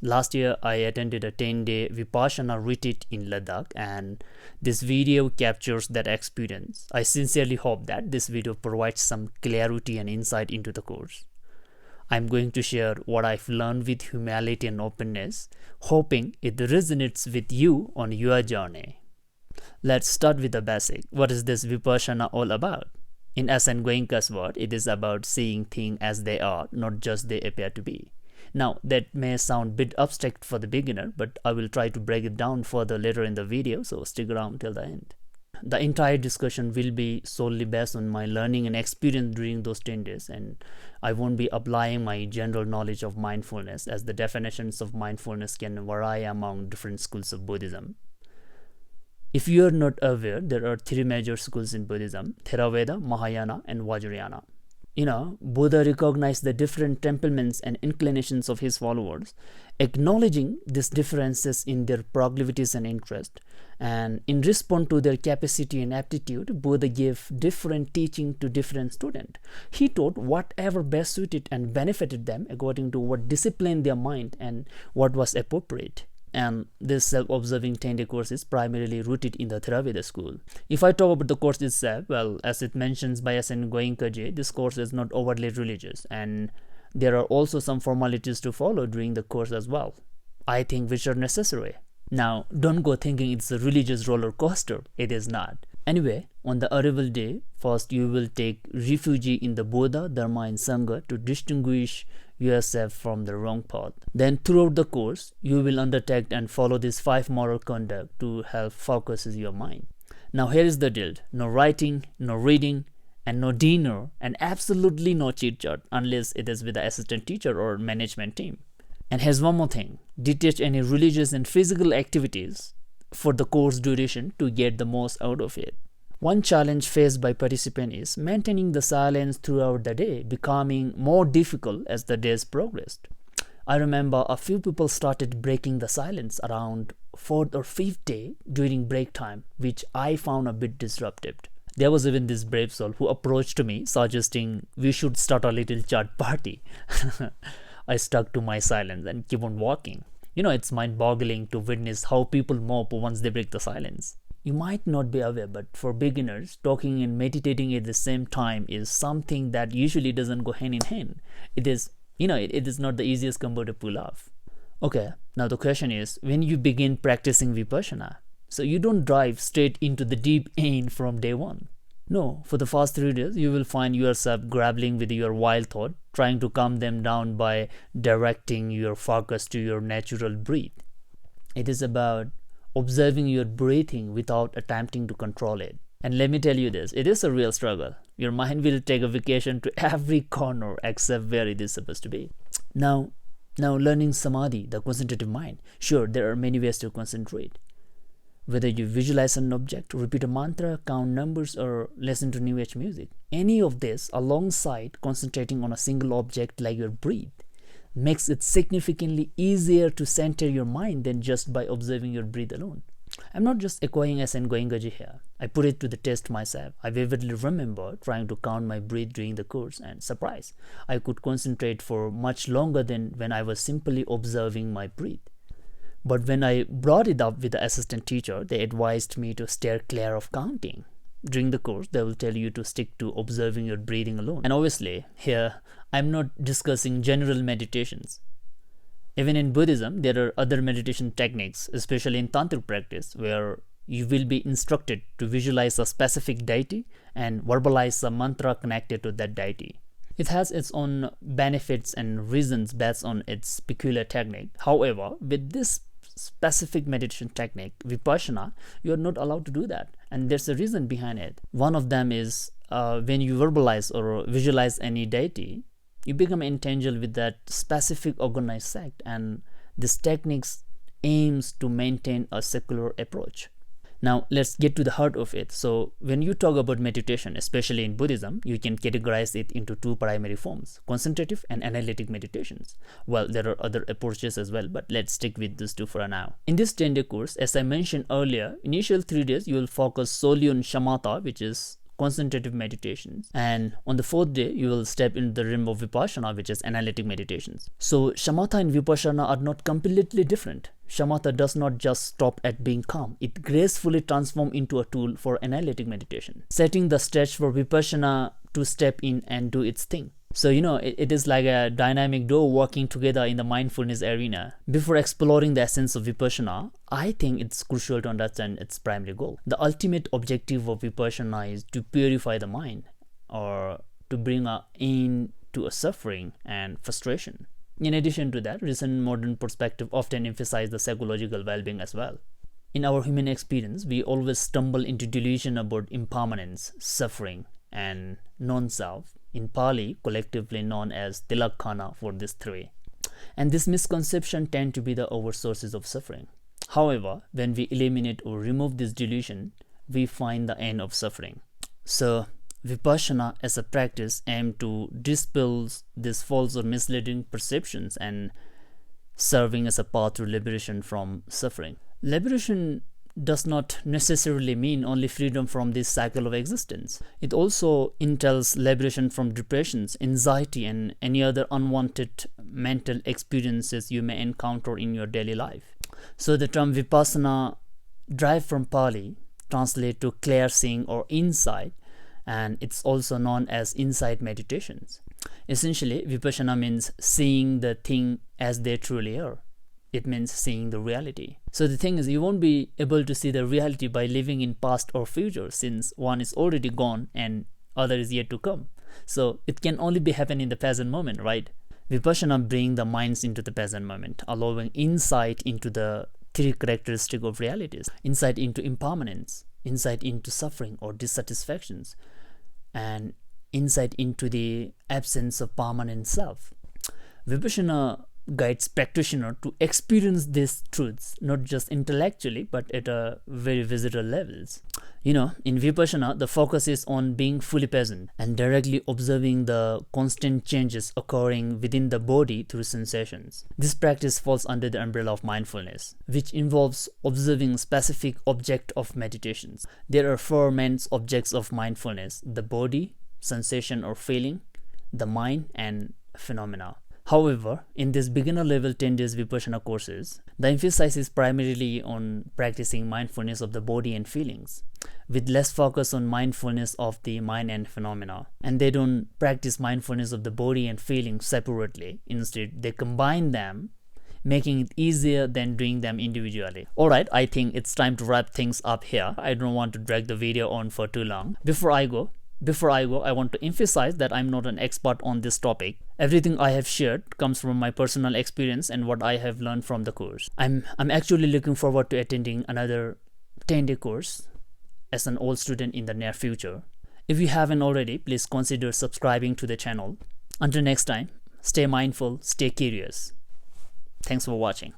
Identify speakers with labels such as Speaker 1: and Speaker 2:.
Speaker 1: Last year, I attended a 10-day VIpassana retreat in Ladakh, and this video captures that experience. I sincerely hope that this video provides some clarity and insight into the course. I'm going to share what I've learned with humility and openness, hoping it resonates with you on your journey. Let's start with the basic. What is this VIpassana all about? In S.shasander Goenka's word, it is about seeing things as they are, not just they appear to be. Now, that may sound a bit abstract for the beginner, but I will try to break it down further later in the video, so stick around till the end. The entire discussion will be solely based on my learning and experience during those 10 days, and I won't be applying my general knowledge of mindfulness, as the definitions of mindfulness can vary among different schools of Buddhism. If you are not aware, there are three major schools in Buddhism: Theravada, Mahayana, and Vajrayana. Buddha recognized the different temperaments and inclinations of his followers, acknowledging these differences in their proclivities and interest. And in response to their capacity and aptitude, Buddha gave different teaching to different students. He taught whatever best suited and benefited them according to what disciplined their mind and what was appropriate. And this self-observing 10-day course is primarily rooted in the Theravada school. If I talk about the course itself, well, as it mentions by S.shasander Goenka, this course is not overtly religious, and there are also some formalities to follow during the course as well, I think, which are necessary. Now, don't go thinking it's a religious roller coaster. It is not. Anyway, on the arrival day, first you will take refuge in the Buddha, Dharma, and Sangha to distinguish yourself from the wrong path. Then throughout the course, you will undertake and follow these 5 moral conduct to help focus your mind. Now here is the deal: no writing, no reading, and no dinner, and absolutely no chit chat unless it is with the assistant teacher or management team. And here's one more thing: detach any religious and physical activities for the course duration to get the most out of it. One challenge faced by participants is maintaining the silence throughout the day, becoming more difficult as the days progressed. I remember a few people started breaking the silence around 4th or 5th day during break time, which I found a bit disruptive. There was even this brave soul who approached me suggesting we should start a little chat party. I stuck to my silence and keep on walking. It's mind-boggling to witness how people mope once they break the silence. You might not be aware, but for beginners, talking and meditating at the same time is something that usually doesn't go hand in hand. It is not the easiest combo to pull off. Okay, now the question is, when you begin practicing Vipassana, so you don't dive straight into the deep end from day one. No, for the first 3 days, you will find yourself grappling with your wild thought, trying to calm them down by directing your focus to your natural breath. It is about observing your breathing without attempting to control it. And let me tell you this, it is a real struggle. Your mind will take a vacation to every corner except where it is supposed to be. Now learning Samadhi, the concentrative mind. Sure, there are many ways to concentrate. Whether you visualize an object, repeat a mantra, count numbers, or listen to New Age music. Any of this alongside concentrating on a single object like your breath makes it significantly easier to center your mind than just by observing your breath alone. I'm not just echoing S.shasander Goenka here. I put it to the test myself. I vividly remember trying to count my breath during the course, and surprise, I could concentrate for much longer than when I was simply observing my breath. But when I brought it up with the assistant teacher, they advised me to steer clear of counting. During the course, they will tell you to stick to observing your breathing alone. And obviously, here, I'm not discussing general meditations. Even in Buddhism, there are other meditation techniques, especially in tantric practice, where you will be instructed to visualize a specific deity and verbalize a mantra connected to that deity. It has its own benefits and reasons based on its peculiar technique. However, with this specific meditation technique, Vipassana, you are not allowed to do that, and there's a reason behind it. One of them is when you verbalize or visualize any deity, you become entangled with that specific organized sect, and this technique aims to maintain a secular approach. Now let's get to the heart of it. So when you talk about meditation, especially in Buddhism, you can categorize it into 2 primary forms: concentrative and analytic meditations. Well, there are other approaches as well, but let's stick with these 2 for now. In this 10-day course, as I mentioned earlier, initial 3 days you will focus solely on Shamatha, which is concentrative meditations. And on the 4th day, you will step into the realm of Vipassana, which is analytic meditations. So Shamatha and Vipassana are not completely different. Shamatha does not just stop at being calm. It gracefully transforms into a tool for analytic meditation, setting the stage for Vipassana to step in and do its thing. So, it is like a dynamic duo working together in the mindfulness arena. Before exploring the essence of Vipassana, I think it's crucial to understand its primary goal. The ultimate objective of Vipassana is to purify the mind, or to bring an end to a suffering and frustration. In addition to that, recent modern perspective often emphasize the psychological well-being as well. In our human experience, we always stumble into delusion about impermanence, suffering, and non-self, in Pali collectively known as Tilakkana for these three. And this misconception tend to be the over sources of suffering. However, when we eliminate or remove this delusion, we find the end of suffering. So Vipassana as a practice aims to dispel these false or misleading perceptions and serving as a path to liberation from suffering. Liberation does not necessarily mean only freedom from this cycle of existence. It also entails liberation from depressions, anxiety, and any other unwanted mental experiences you may encounter in your daily life. So the term Vipassana, derived from Pali, translates to clear seeing or insight, and it's also known as insight meditations. Essentially, Vipassana means seeing the thing as they truly are. It means seeing the reality. So the thing is, you won't be able to see the reality by living in past or future, since one is already gone and other is yet to come. So it can only be happen in the present moment, right? Vipassana brings the minds into the present moment, allowing insight into the three characteristics of realities: insight into impermanence, insight into suffering or dissatisfactions, and insight into the absence of permanent self. Vipassana guides practitioner to experience these truths not just intellectually but at a very visceral levels. In Vipassana, the focus is on being fully present and directly observing the constant changes occurring within the body through sensations. This practice falls under the umbrella of mindfulness, which involves observing specific object of meditations. There are four main objects of mindfulness: the body, sensation or feeling, the mind, and phenomena. However, in this beginner level 10 days Vipassana courses, the emphasis is primarily on practicing mindfulness of the body and feelings, with less focus on mindfulness of the mind and phenomena. And they don't practice mindfulness of the body and feelings separately. Instead, they combine them, making it easier than doing them individually. Alright, I think it's time to wrap things up here. I don't want to drag the video on for too long. Before I go, I want to emphasize that I'm not an expert on this topic. Everything I have shared comes from my personal experience and what I have learned from the course. I'm actually looking forward to attending another 10-day course as an old student in the near future. If you haven't already, please consider subscribing to the channel. Until next time, stay mindful, stay curious. Thanks for watching.